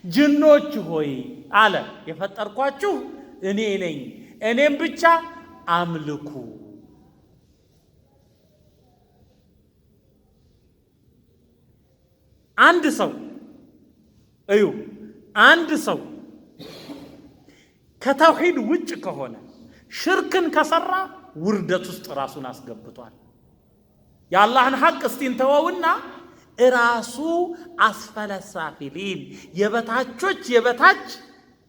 ጅኖች ሆይ አለ የፈጠርኳችሁ እኔ ነኝ፣ እኔም ብቻ አምልኩ። አንድ ሰው ከተውሂድ ውጭ ከሆነ ሽርክን ከሰራ ውርደት ውስጥ ራሱን አስገብቷል። የአላህን ሐቅ እስቲ እንተወውና ራሱ አስፈለ ሳፊሊን የበታች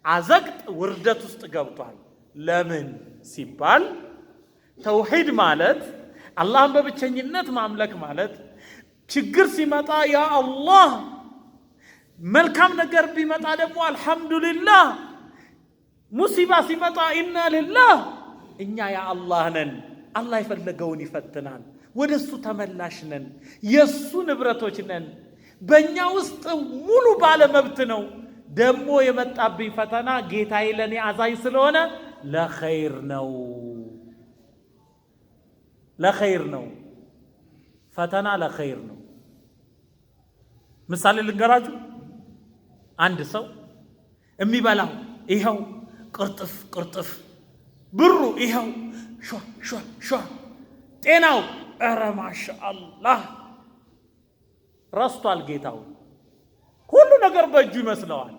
አዘቅት ውርደት ውስጥ ገብቷል። ለምን ሲባል ተውሂድ ማለት አላህን በብቸኝነት ማምለክ ማለት ችግር ሲመጣ ያ አላህ፣ መልካም ነገር ቢመጣ ደግሞ አልሐምዱሊላህ፣ ሙሲባ ሲመጣ ኢና ሊላህ። እኛ ያ አላህ ነን፣ አላህ የፈለገውን ይፈትናል፣ ወደሱ ተመላሽ ነን፣ የሱ ንብረቶች ነን፣ በእኛ ውስጥ ሙሉ ባለ መብት ነው። ደግሞ የመጣብኝ ፈተና ጌታዬ ለኔ አዛኝ ስለሆነ ለኸይር ነው። ፈተና ለኸይር ነው። ምሳሌ ልንገራችሁ። አንድ ሰው የሚበላው ይኸው ቅርጥፍ፣ ብሩ ይኸው ሿ፣ ጤናው ኧረ ማሻአላህ ረስቷል ጌታው። ሁሉ ነገር በእጁ ይመስለዋል።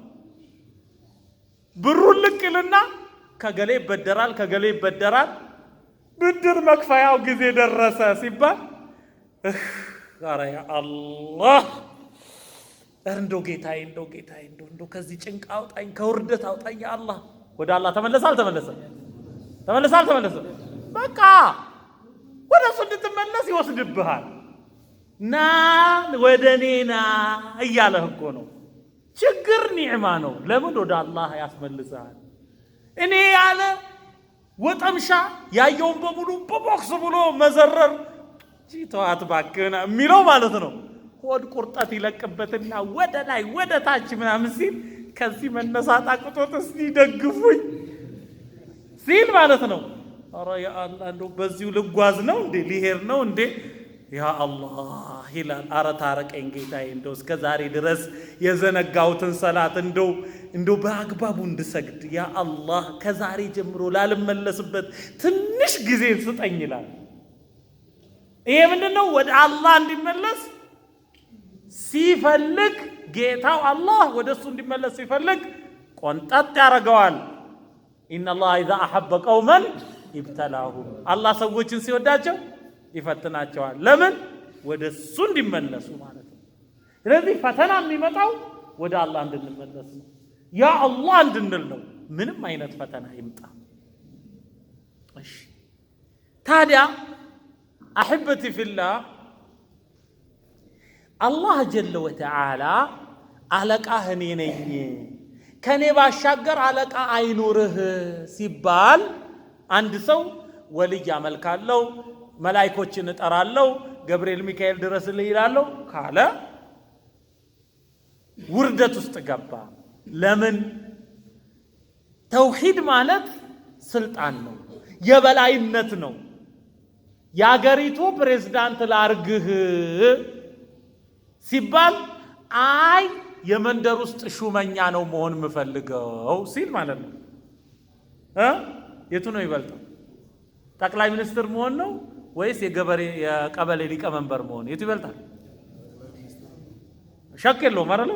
ብሩን ልቅልና ከገሌ ይበደራል። ብድር መክፈያው ጊዜ ደረሰ ሲባል ኧረ ያ አላህ እንደው ጌታዬ እንደው ከዚህ ጭንቅ አውጣኝ፣ ከውርደት አውጣኝ ያ አላህ። ወደ አላህ ተመለሰ አልተመለሰም? በቃ ወደ እሱ እንድትመለስ ይወስድብሃል። ና ወደ እኔ ና እያለህ እኮ ነው። ችግር ኒዕማ ነው። ለምን ወደ አላህ ያስመልስሃል። እኔ ያለ ወጠምሻ ያየውን በሙሉ በቦክስ ብሎ መዘረር ተዋት ባክህና የሚለው ማለት ነው። ሆድ ቁርጠት ይለቅበትና ወደ ላይ ወደ ታች ምናምን ሲል ከዚህ መነሳት አቅቶት እስቲ ደግፉኝ ሲል ማለት ነው። ኧረ ያ አላህ እንደው በዚሁ ልጓዝ ነው እንዴ? ሊሄድ ነው እንዴ? ያ አላህ ይላል። ኧረ ታረቀኝ ጌታዬ፣ እንደው እስከ ዛሬ ድረስ የዘነጋሁትን ሰላት እንደው በአግባቡ እንድሰግድ ያ አላህ፣ ከዛሬ ጀምሮ ላልመለስበት ትንሽ ጊዜ ስጠኝ ይላል። ይሄ ምንድነው? ወደ አላህ እንዲመለስ ሲፈልግ ጌታው አላህ ወደሱ እንዲመለስ ሲፈልግ ቆንጠጥ ያደርገዋል። ኢነላህ ኢዛ አሐበ ቀውመን ኢብተላሁም፣ አላህ ሰዎችን ሲወዳቸው ይፈትናቸዋል። ለምን? ወደሱ እንዲመለሱ ማለት ነው። ስለዚህ ፈተና የሚመጣው ወደ አላህ እንድንመለስ ነው፣ ያ አላህ እንድንል ነው። ምንም አይነት ፈተና ይምጣ። እሺ ታዲያ አሕበቲ ፊላህ አላህ ጀለ ወተዓላ አለቃህ እኔ ነኝ፣ ከኔ ባሻገር አለቃ አይኑርህ ሲባል አንድ ሰው ወልይ አመልካለሁ፣ መላእክቶችን እጠራለሁ፣ ገብርኤል ሚካኤል ድረስልኝ ይላለሁ ካለ ውርደት ውስጥ ገባ። ለምን? ተውሂድ ማለት ስልጣን ነው፣ የበላይነት ነው። የአገሪቱ ፕሬዝዳንት ላርግህ ሲባል አይ የመንደር ውስጥ ሹመኛ ነው መሆን የምፈልገው ሲል ማለት ነው። የቱ ነው ይበልጣል? ጠቅላይ ሚኒስትር መሆን ነው ወይስ የቀበሌ ሊቀመንበር መሆን? የቱ ይበልጣል? ሸክ የለውም አይደል?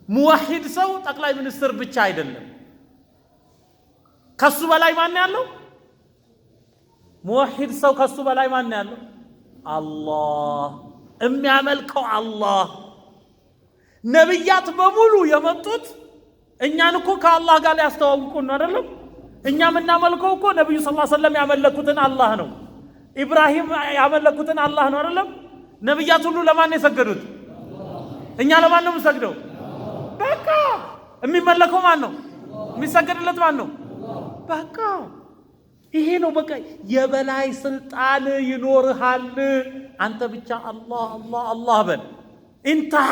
ሙዋሂድ ሰው ጠቅላይ ሚኒስትር ብቻ አይደለም፣ ከሱ በላይ ማን ያለው? ሙዋሂድ ሰው ከሱ በላይ ማን ያለው? አላህ። የሚያመልከው አላህ። ነብያት በሙሉ የመጡት እኛን እኮ ከአላህ ጋር ሊያስተዋውቁን ነው አይደለም? እኛ የምናመልከው እኮ ነብዩ ሰለላሁ ዐለይሂ ወሰለም ያመለኩትን አላህ ነው። ኢብራሂም ያመለኩትን አላህ ነው አይደለም? ነብያት ሁሉ ለማን ነው የሰገዱት? እኛ ለማን ነው የምንሰግደው? በቃ የሚመለከው ማን ነው? የሚሰገድለት ማን ነው? በቃ ይሄ ነው። በቃ የበላይ ስልጣን ይኖርሃል። አንተ ብቻ አላህ አላህ አላህ በል። ኢንተሃ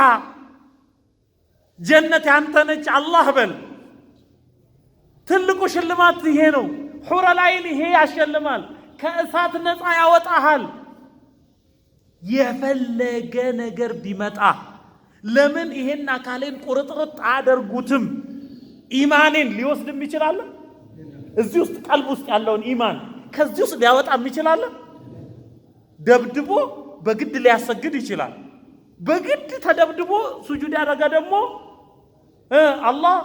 ጀነት ያንተ ነች፣ አላህ በል። ትልቁ ሽልማት ይሄ ነው። ሑረላይን ይሄ ያሸልማል፣ ከእሳት ነፃ ያወጣሃል። የፈለገ ነገር ቢመጣ ለምን ይሄን አካሌን ቁርጥርጥ አደርጉትም ኢማኔን ሊወስድም ይችላል? እዚህ ውስጥ ቀልብ ውስጥ ያለውን ኢማን ከዚህ ውስጥ ሊያወጣም ይችላል? ደብድቦ በግድ ሊያሰግድ ይችላል። በግድ ተደብድቦ ሱጁድ ያደረገ ደግሞ አላህ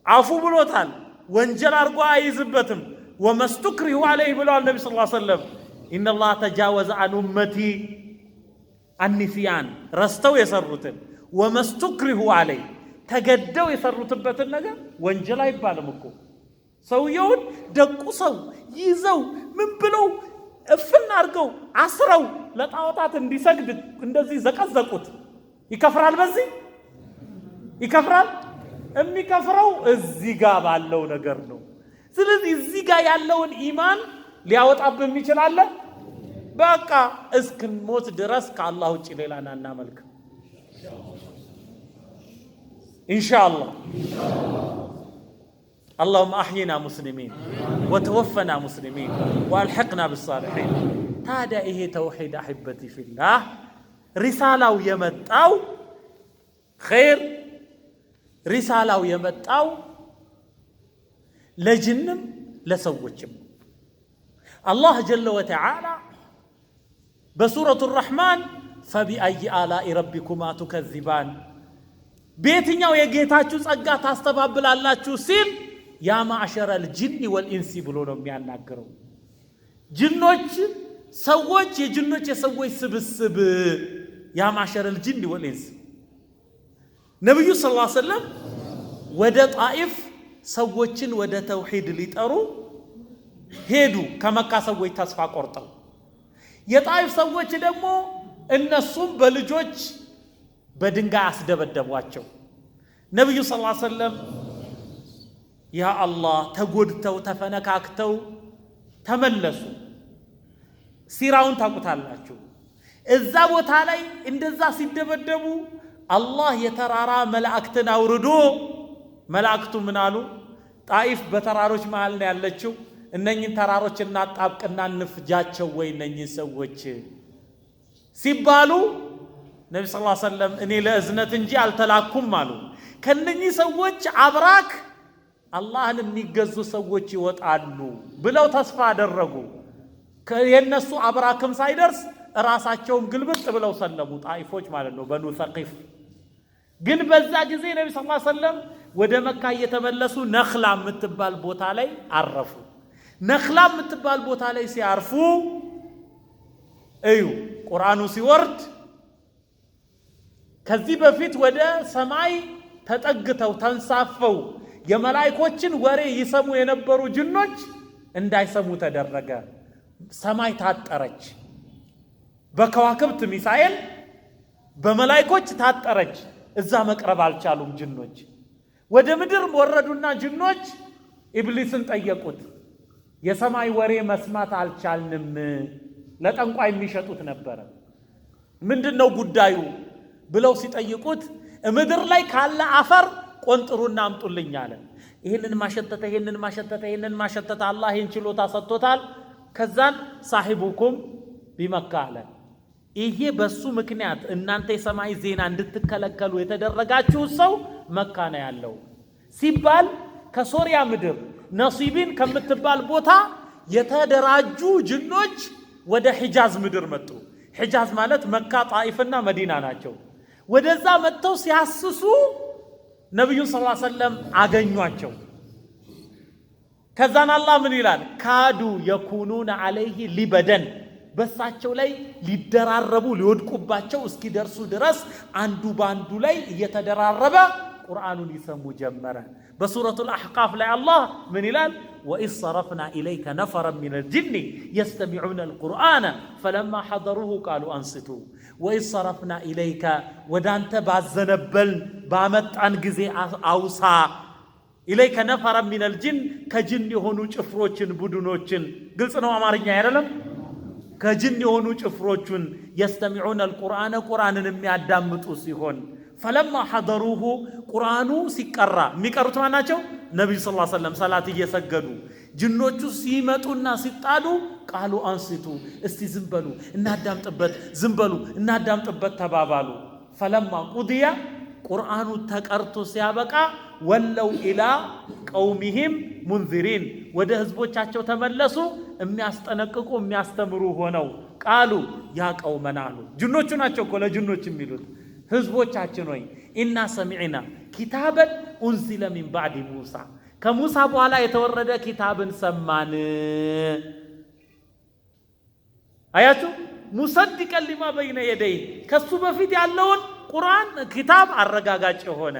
አፉ ብሎታል፣ ወንጀል አድርጎ አይዝበትም። ወመስቱክሪሁ ዐለይሂ ብለዋል ነቢ ሰለላሁ ዐለይሂ ወሰለም ኢነላህ ተጃወዘ አን ኡመቲ አንሲያን ረስተው የሰሩትን ወመስቱክሪሁ ዐለይሂ ተገደው የሰሩትበትን ነገር ወንጀል አይባልም እኮ። ሰውየውን ደቁሰው ይዘው ምን ብለው እፍን አድርገው አስረው ለጣዖታት እንዲሰግድ እንደዚህ ዘቀዘቁት። ይከፍራል? በዚህ ይከፍራል? የሚከፍረው እዚህ ጋር ባለው ነገር ነው። ስለዚህ እዚህ ጋር ያለውን ኢማን ሊያወጣብን ይችላል። በቃ እስክንሞት ድረስ ከአላህ ውጭ ሌላን አናመልክም ኢንሻአላህ። اللهم أحينا مسلمين وتوفنا مسلمين وألحقنا بالصالحين. هذا إيه توحيد أحبتي في الله. رسالة يمتاو خير، رسالة يمتاو لجنم لسوجم. الله جل وتعالى بسورة الرحمن فبأي آلاء ربكما تكذبان بيتنا ويجيتاچو ጸጋ ታስተባብላላችሁ ሲል ያ ማዕሸረል ጂኒ ወልኢንሲ ብሎ ነው የሚያናገረው። ጅኖች ሰዎች፣ የጅኖች የሰዎች ስብስብ ያ ማዕሸረል ጂኒ ወልኢንሲ። ነብዩ ሰለላሁ ዐለይሂ ወሰለም ወደ ጣኢፍ ሰዎችን ወደ ተውሂድ ሊጠሩ ሄዱ። ከመካ ሰዎች ተስፋ ቆርጠው የጣኢፍ ሰዎች ደግሞ እነሱም በልጆች በድንጋይ አስደበደቧቸው። ነብዩ ሰለላሁ ዐለይሂ ወሰለም ያ አላህ ተጎድተው ተፈነካክተው ተመለሱ። ሲራውን ታውቁታላችሁ። እዛ ቦታ ላይ እንደዛ ሲደበደቡ አላህ የተራራ መላእክትን አውርዶ መላእክቱ ምን አሉ? ጣኢፍ በተራሮች መሃል ነው ያለችው። እነኚህን ተራሮች እናጣብቅና እንፍጃቸው ወይ እነኚህ ሰዎች ሲባሉ ነብዩ ሰለላሁ ዐለይሂ ወሰለም እኔ ለእዝነት እንጂ አልተላኩም አሉ። ከነኚህ ሰዎች አብራክ አላህን የሚገዙ ሰዎች ይወጣሉ ብለው ተስፋ አደረጉ። የነሱ አብራክም ሳይደርስ ራሳቸውም ግልብጥ ብለው ሰለሙ። ጣኢፎች ማለት ነው፣ በኑ ሰቂፍ። ግን በዛ ጊዜ ነብዩ ሰለላሁ ዐለይሂ ወሰለም ወደ መካ እየተመለሱ ነኽላ የምትባል ቦታ ላይ አረፉ። ነኽላ የምትባል ቦታ ላይ ሲያርፉ እዩ ቁርአኑ ሲወርድ ከዚህ በፊት ወደ ሰማይ ተጠግተው ተንሳፈው የመላእክቶችን ወሬ ይሰሙ የነበሩ ጅኖች እንዳይሰሙ ተደረገ። ሰማይ ታጠረች። በከዋክብት ሚሳኤል በመላእክቶች ታጠረች። እዛ መቅረብ አልቻሉም ጅኖች። ወደ ምድር ወረዱና ጅኖች ኢብሊስን ጠየቁት። የሰማይ ወሬ መስማት አልቻልንም። ለጠንቋይ የሚሸጡት ነበረ። ምንድነው ጉዳዩ ብለው ሲጠይቁት ምድር ላይ ካለ አፈር ቆንጥሩና አምጡልኝ አለ። ይሄንን ማሸተተ ይሄንን ማሸተተ ይሄንን ማሸተተ አላህ ይህን ችሎታ ሰጥቶታል። ከዛን ሳሂቡኩም ቢመካ አለ። ይሄ በሱ ምክንያት እናንተ የሰማይ ዜና እንድትከለከሉ የተደረጋችሁ ሰው መካ ነው ያለው ሲባል ከሶሪያ ምድር ነሲቢን ከምትባል ቦታ የተደራጁ ጅኖች ወደ ሒጃዝ ምድር መጡ። ሒጃዝ ማለት መካ፣ ጣኢፍና መዲና ናቸው። ወደዛ መጥተው ሲያስሱ ነብዩ ሰለላሁ ዐለይሂ ወሰለም አገኟቸው። ከዛን አላህ ምን ይላል? ካዱ የኩኑነ ዐለይሂ ሊበደን በሳቸው ላይ ሊደራረቡ ሊወድቁባቸው እስኪደርሱ ድረስ አንዱ ባንዱ ላይ እየተደራረበ ቁርአኑን ይሰሙ ጀመረ። በሱረቱል አሕቃፍ ላይ አላህ ምን ይላል? ወኢዝ ሰረፍና ኢለይከ ነፈረን ሚነል ጂኒ የስተሚዑነ አልቁርአነ ፈለማ ሐደሩሁ ቃሉ አንስቱ። ወኢዝ ሰረፍና ኢለይከ ወዳንተ ባዘነበልን ባመጣን ጊዜ አውሳ ኢለይከ ነፈረን ሚነል ጂን ከጅን የሆኑ ጭፍሮችን ቡድኖችን። ግልጽ ነው አማርኛ አይደለም? ከጅን የሆኑ ጭፍሮችን የስተሚዑነ አልቁርአነ ቁርአንን የሚያዳምጡ ሲሆን ፈለማ ሐደሩሁ ቁርአኑ ሲቀራ የሚቀሩት ማናቸው? ነብዩ ሰለላሁ ዐለይሂ ወሰለም ሰላት እየሰገዱ ጅኖቹ ሲመጡና ሲጣሉ ቃሉ አንስቱ እስቲ ዝም በሉ እናዳምጥበት፣ ዝም በሉ እናዳምጥበት ተባባሉ። ፈለማ ቁድያ ቁርአኑ ተቀርቶ ሲያበቃ ወለው ኢላ ቀውሚሂም ሙንዚሪን ወደ ህዝቦቻቸው ተመለሱ የሚያስጠነቅቁ የሚያስተምሩ ሆነው ቃሉ ያ ቀውመና አሉ። ጅኖቹ ናቸው እኮ ለጅኖች የሚሉት ህዝቦቻችን ሆይ ኢና ሰሚዕና ኪታበን ኡንዚለ ሚን ባዕድ ሙሳ ከሙሳ በኋላ የተወረደ ኪታብን ሰማን። አያችሁ ሙሰድቀን ሊማ በይነ የደይ ከሱ በፊት ያለውን ቁርአን ኪታብ አረጋጋጭ የሆነ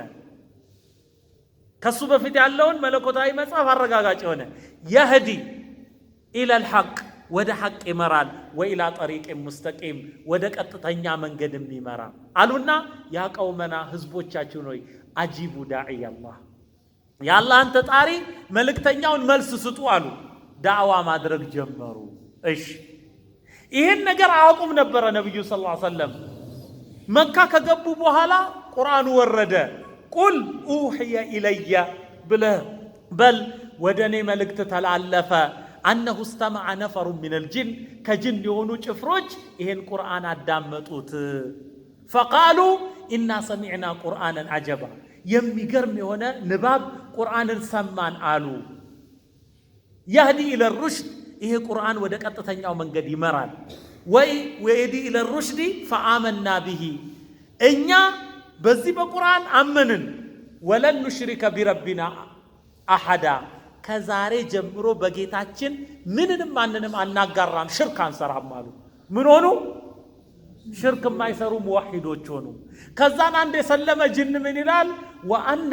ከሱ በፊት ያለውን መለኮታዊ መጽሐፍ አረጋጋጭ የሆነ የህዲ ኢለል ሐቅ ወደ ሐቅ ይመራል ወኢላ ጠሪቅ ሙስተቂም ወደ ቀጥተኛ መንገድም ይመራል አሉና ያ ቀውመና ህዝቦቻችን ሆይ አጂቡ ዳዒ አላህ የአላህን ተጣሪ መልእክተኛውን መልስ ስጡ አሉ። ዳዕዋ ማድረግ ጀመሩ። እሺ ይህን ነገር አያውቁም ነበረ ነብዩ ሰለላሁ ዐለይሂ ወሰለም። መካ ከገቡ በኋላ ቁርአኑ ወረደ። ቁል ኡህየ ኢለየ ብለህ በል ወደ እኔ መልእክት ተላለፈ አነሁ እስተመዐ ነፈሩ ሚነል ጅን ከጅን የሆኑ ጭፍሮች ይህን ቁርአን አዳመጡት። ፈቃሉ ኢና ሰሚዕና ቁርአንን አጀባ የሚገርም የሆነ ንባብ ቁርአንን ሰማን አሉ። የህዲ ኢለ ሩሽድ ይሄ ቁርአን ወደ ቀጥተኛው መንገድ ይመራል። ወይ ወይዲ ኢለ ሩሽዲ ፈአመና ቢሂ እኛ በዚህ በቁርአን አመንን። ወለን ኑሽሪከ ቢረቢና አሐዳ ከዛሬ ጀምሮ በጌታችን ምንንም ማንንም አናጋራም ሽርክ አንሰራም አሉ። ምን ሆኑ? ሽርክ የማይሰሩ ሙዋሂዶች ሆኑ። ከዛን አንድ የሰለመ ጅን ምን ይላል? ወአና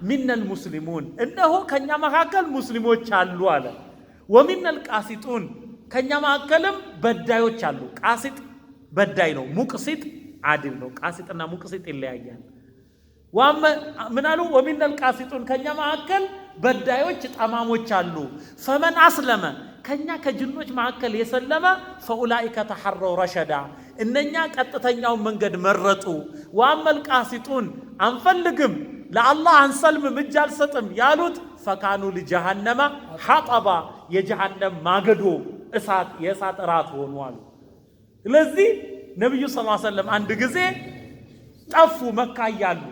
ሚነል ሙስሊሙን እነሆ ከኛ መካከል ሙስሊሞች አሉ አለ። ወሚነል ቃሲጡን ከኛ መካከልም በዳዮች አሉ። ቃሲጥ በዳይ ነው፣ ሙቅሲጥ አድል ነው። ቃሲጥና ሙቅሲጥ ይለያያል። ምን አሉ? ወሚነል ቃሲጡን ከኛ መካከል በዳዮች ጠማሞች አሉ። ፈመን አስለመ ከኛ ከጅኖች መካከል የሰለመ ፈኡላኢከ ተሐረው ረሸዳ እነኛ ቀጥተኛውን መንገድ መረጡ። ወአመል ቃሲጡን አንፈልግም ለአላህ አንሰልምም እጅ አልሰጥም ያሉት ፈካኑ ለጀሃነመ ሐጠባ የጀሃነም ማገዶ እሳት የእሳት እራት ሆኑ አሉ። ስለዚህ ነብዩ ሰለላሁ ዐለይሂ ወሰለም አንድ ጊዜ ጠፉ። መካ እያሉ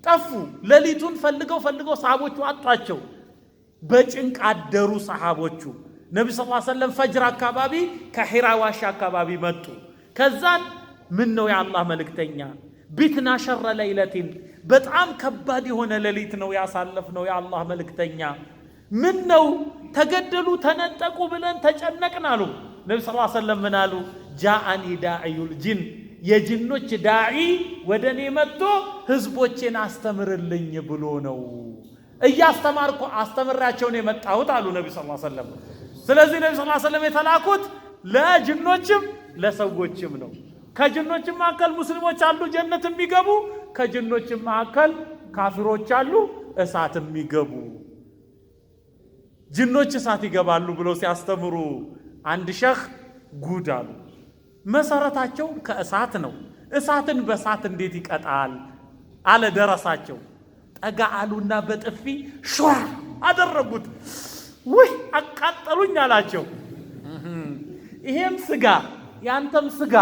ጠፉ። ሌሊቱን ፈልገው ሰሃቦቹ አጧቸው። በጭንቅ አደሩ ሰሃቦቹ። ነብዩ ሰለላሁ ዐለይሂ ወሰለም ፈጅር አካባቢ ከሒራ ዋሻ አካባቢ መጡ። ከዛን ምን ነው የአላህ መልእክተኛ ቢትና ሸረ ለይለቲን በጣም ከባድ የሆነ ሌሊት ነው ያሳለፍነው የአላህ መልእክተኛ ምን ነው ተገደሉ ተነጠቁ ብለን ተጨነቅን አሉ። ነብዩ ሰለላሁ ዐለይሂ ወሰለም ምን አሉ? ጃአኒ ዳዒዩል ጂን የጅኖች ዳዒ ወደኔ መጥቶ ህዝቦቼን አስተምርልኝ ብሎ ነው እያስተማርኩ አስተምራቸው ነው የመጣሁት አሉ ነብዩ ሰለላሁ ዐለይሂ ወሰለም። ስለዚህ ነብዩ ሰለላሁ ዐለይሂ ወሰለም የተላኩት ለጅኖችም ለሰዎችም ነው። ከጅኖችም መካከል ሙስሊሞች አሉ ጀነት የሚገቡ፣ ከጅኖችም መካከል ካፊሮች አሉ እሳት የሚገቡ። ጅኖች እሳት ይገባሉ ብለው ሲያስተምሩ አንድ ሸህ ጉድ አሉ። መሰረታቸው ከእሳት ነው። እሳትን በእሳት እንዴት ይቀጣል አለ ደረሳቸው። ጠጋ አሉና በጥፊ ሸዋ አደረጉት። ውይ አቃጠሉኝ አላቸው። ይሄም ስጋ ያንተም ስጋ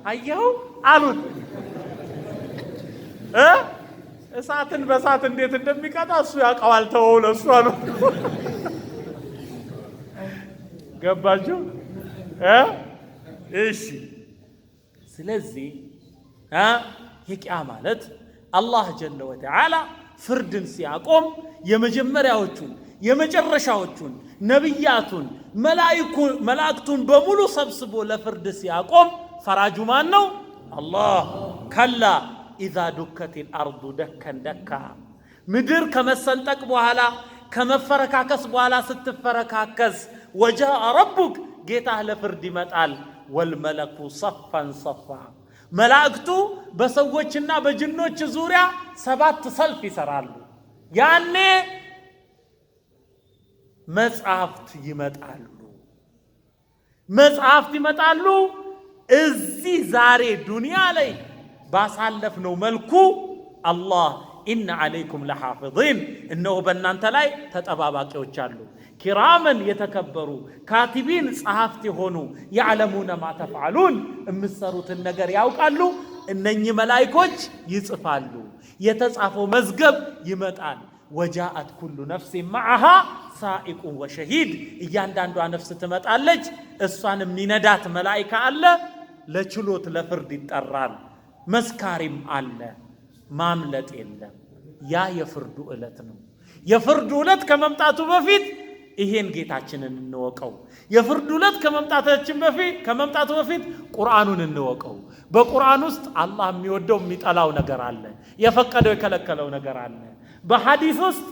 አየው አሉት። እሳትን በእሳት እንዴት እንደሚቀጣ እሱ ያውቀዋል፣ ተወው ለእሱ አሉት። ገባችሁ? እሺ። ስለዚህ የቂያ ማለት አላህ ጀለ ወተዓላ ፍርድን ሲያቆም የመጀመሪያዎቹን የመጨረሻዎቹን ነብያቱን መላእክቱን በሙሉ ሰብስቦ ለፍርድ ሲያቆም ፈራጁ ማን ነው? አላህ። ከላ ኢዛ ዱከቲል አርዱ ደከን ደካ ምድር ከመሰንጠቅ በኋላ ከመፈረካከስ በኋላ ስትፈረካከስ ወጃአ ረቡክ ጌታህ ለፍርድ ይመጣል። ወልመለኩ ሰፈን ሰፋ መላእክቱ በሰዎችና በጅኖች ዙሪያ 7 ሰልፍ ይሰራሉ። ያኔ መጽሐፍት ይመጣሉ። እዚህ ዛሬ ዱንያ ላይ ባሳለፍነው መልኩ አላህ ኢነ ዐለይኩም ለሐፊዚን እነሆ በእናንተ ላይ ተጠባባቂዎች አሉ። ኪራመን የተከበሩ ካቲቢን ጸሐፍት የሆኑ ያዕለሙነ ማ ተፍዓሉን የምትሰሩትን ነገር ያውቃሉ። እነኚህ መላእክቶች ይጽፋሉ የተጻፈው መዝገብ ይመጣል ወጃአት ኩሉ ነፍስ ማዓሃ ሳኢቁ ወሸሂድ እያንዳንዷ ነፍስ ትመጣለች እሷን የሚነዳት መላእክት አለ ለችሎት ለፍርድ ይጠራል መስካሪም አለ ማምለጥ የለም ያ የፍርዱ ዕለት ነው የፍርዱ ዕለት ከመምጣቱ በፊት ይሄን ጌታችንን እንወቀው የፍርዱ ዕለት ከመምጣቱ በፊት ቁርአኑን እንወቀው በቁርአን ውስጥ አላህ የሚወደው የሚጠላው ነገር አለ የፈቀደው የከለከለው ነገር አለ በሐዲስ ውስጥ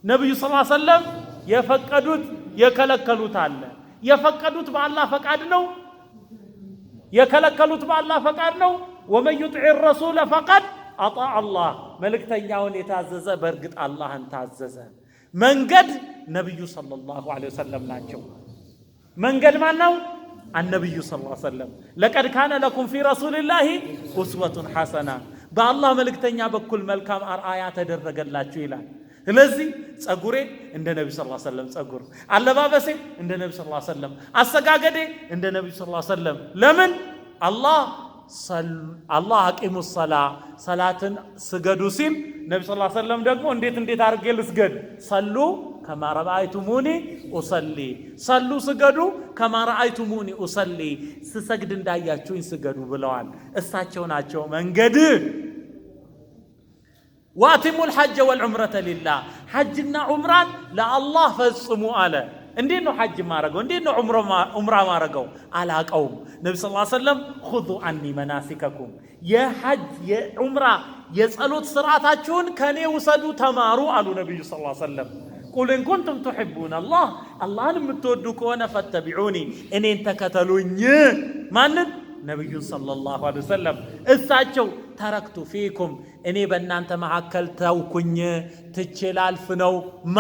ነብዩ ሰለላሁ ዐለይሂ ወሰለም የፈቀዱት የከለከሉት አለ የፈቀዱት በአላህ ፈቃድ ነው የከለከሉት በአላህ ፈቃድ ነው ወመን يطع الرسول فقد اطاع الله መልእክተኛውን የታዘዘ በእርግጥ አላህን ታዘዘ መንገድ ነብዩ ሰለላሁ ዐለይሂ ወሰለም ናቸው መንገድ ማን ነው النبي صلى الله عليه وسلم لقد كان لكم في رسول الله اسوه حسنه በአላህ መልእክተኛ በኩል መልካም አርአያ ተደረገላችሁ ይላል ስለዚህ ጸጉሬ እንደ ነብዩ ሰለላሁ ዐለይሂ ወሰለም ጸጉር አለባበሴ እንደ ነብዩ ሰለላሁ ዐለይሂ ወሰለም አሰጋገዴ እንደ ነብዩ ሰለላሁ ዐለይሂ ወሰለም ለምን አላህ አቂሙ ሰላትን ስገዱ ሲል ነብዩ ሰለላሁ ዐለይሂ ወሰለም ደግሞ እንዴት አድርጌ ልስገድ ሰሉ ከማ ረአይቱሙኒ ኡሰሊ ሰሉ ስገዱ ከማ ረአይቱሙኒ ኡሰሊ ስሰግድ እንዳያችሁኝ ስገዱ ብለዋል እሳቸው ናቸው መንገድ واتموا الحج والعمره لله حجنا عمران لله فصموا على እንዴት ነው ሐጅ ማረገው እንዴት ነው ዑምራ ማረገው አላቀውም ነብዩ ሰለላሁ ዐለይሂ ወሰለም خذوا عني مناسككم የሐጅ የዑምራ የጸሎት ስርዓታችሁን ከኔ ወሰዱ ተማሩ አሉ ነብዩ ሰለላሁ ዐለይሂ ወሰለም قل ان كنتم تحبون الله اللهን የምትወዱ ከሆነ فاتبعوني እኔን ተከተሉኝ ማንን ነብዩ ሰለላሁ ዐለይሂ ወሰለም እሳቸው ተረክቱ ፊኩም እኔ በእናንተ መሐከል ተውኩኝ ትችላልፍ ነው ማ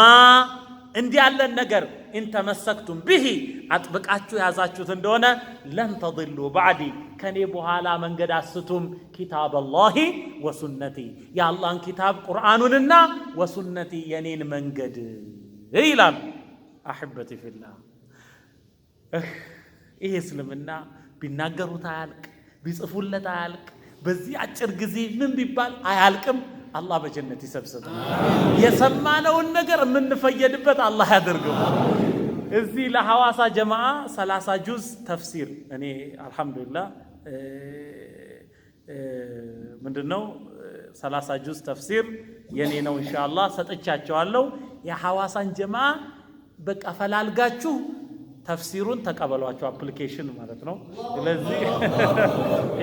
እንዲያለን ነገር እንተመሰክቱም ቢሂ አጥብቃችሁ ያዛችሁት እንደሆነ ለን ተضሉ ባዕዲ ከኔ በኋላ መንገድ አስቱም ኪታብ አላህ ወሱነቲ የአላህን ኪታብ ቁርአኑንና ወሱነቲ የኔን መንገድ ይላል አህበቲ ፊላህ ይሄ እስልምና ቢናገሩት አያልቅ ቢጽፉለት አያልቅ በዚህ አጭር ጊዜ ምን ቢባል አያልቅም አላህ በጀነት ይሰብስብ የሰማነውን ነገር የምንፈየድበት አላህ ያደርገው እዚህ ለሐዋሳ ጀማዓ 30 ጁዝ ተፍሲር እኔ አልহামዱሊላህ ምንድነው 30 ጁዝ ተፍሲር የኔ ነው ኢንሻአላህ ሰጥቻቸዋለሁ የሐዋሳን ጀማዓ በቃ ፈላልጋችሁ ተፍሲሩን ተቀበሏቸው አፕሊኬሽን ማለት ነው ስለዚህ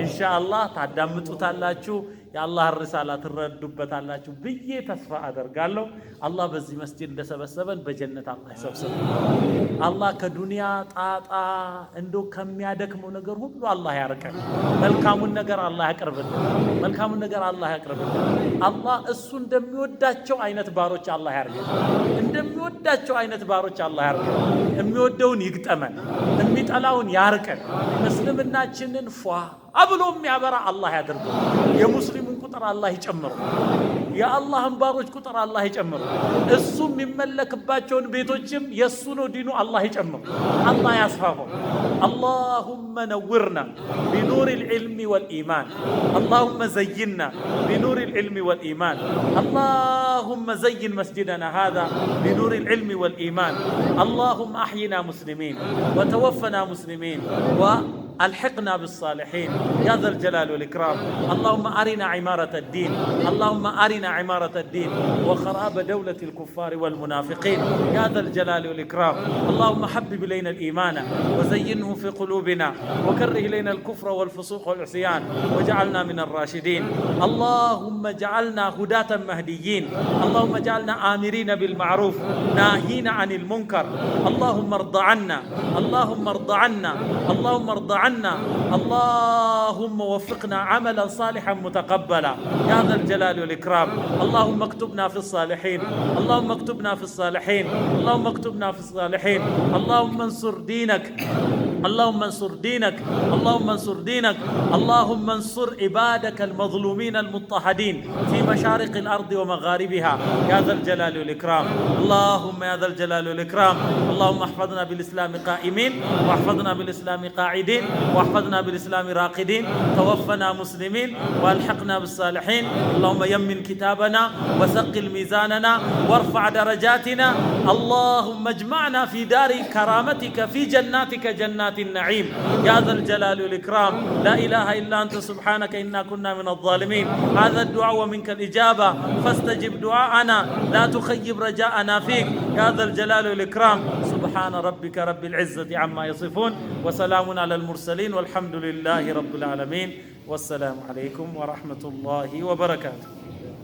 ኢንሻአላህ ታዳምጡታላችሁ የአላህ ርሳላ ትረዱበታላችሁ ብዬ ተስፋ አደርጋለሁ አላህ በዚህ መስጂድ እንደሰበሰበን በጀነት አላህ ይሰብስበን አላህ ከዱንያ ጣጣ እንዶ ከሚያደክመው ነገር ሁሉ አላህ ያርቀን መልካሙን ነገር አላህ ያቅርብልን አላህ እሱ እንደሚወዳቸው አይነት ባሮች አላህ ያርገን የሚወደውን ይግጠመን የሚጠላውን ያርቀን እስልምናችንን ፏ አብሎ የሚያበራ አላህ ያደርገው የሙስሊሙን ቁጥር አላህ ይጨምረው የአላህን ባሮች ቁጥር አላህ ይጨምረው እሱ የሚመለክባቸውን ቤቶችም የሱ ነው ዲኑ አላህ ይጨምረው አላህ ያስፋፋው اللهم نورنا بنور العلم والإيمان اللهم زينا بنور العلم والإيمان اللهم زين مسجدنا هذا بنور العلم والإيمان اللهم أحينا مسلمين وتوفنا مسلمين ألحقنا بالصالحين يا ذا الجلال والإكرام اللهم أرنا عمارة الدين وخراب دولة الكفار والمنافقين يا ذا الجلال والإكرام اللهم حبب إلينا الإيمان وزينه في قلوبنا وكره إلينا الكفر والفسوق والعصيان وجعلنا من الراشدين اللهم اجعلنا هداة مهديين اللهم اجعلنا آمرين بالمعروف ناهين عن المنكر اللهم ارض عنا اللهم وفقنا عملا صالحا متقبلا يا ذا الجلال والإكرام اللهم اكتبنا في الصالحين اللهم انصر دينك اللهم انصر دينك، اللهم انصر دينك، اللهم انصر عبادك المظلومين المضطهدين في مشارق الأرض ومغاربها يا ذا الجلال والإكرام. اللهم يا ذا الجلال والإكرام، اللهم احفظنا بالإسلام قائمين، واحفظنا بالإسلام قاعدين، واحفظنا بالإسلام راقدين، توفنا مسلمين والحقنا بالصالحين. اللهم يمن كتابنا وثقل ميزاننا وارفع درجاتنا. اللهم اجمعنا في دار كرامتك في جناتك جنات النعيم يا ذا الجلال والإكرام. لا إله إلا أنت سبحانك إنا كنا من الظالمين. هذا الدعاء ومنك الإجابة، فاستجب دعاءنا، لا تخيب رجاءنا فيك يا ذا الجلال والإكرام. سبحان ربك رب العزة عما يصفون، وسلام على المرسلين، والحمد لله رب العالمين، والسلام عليكم ورحمة الله وبركاته.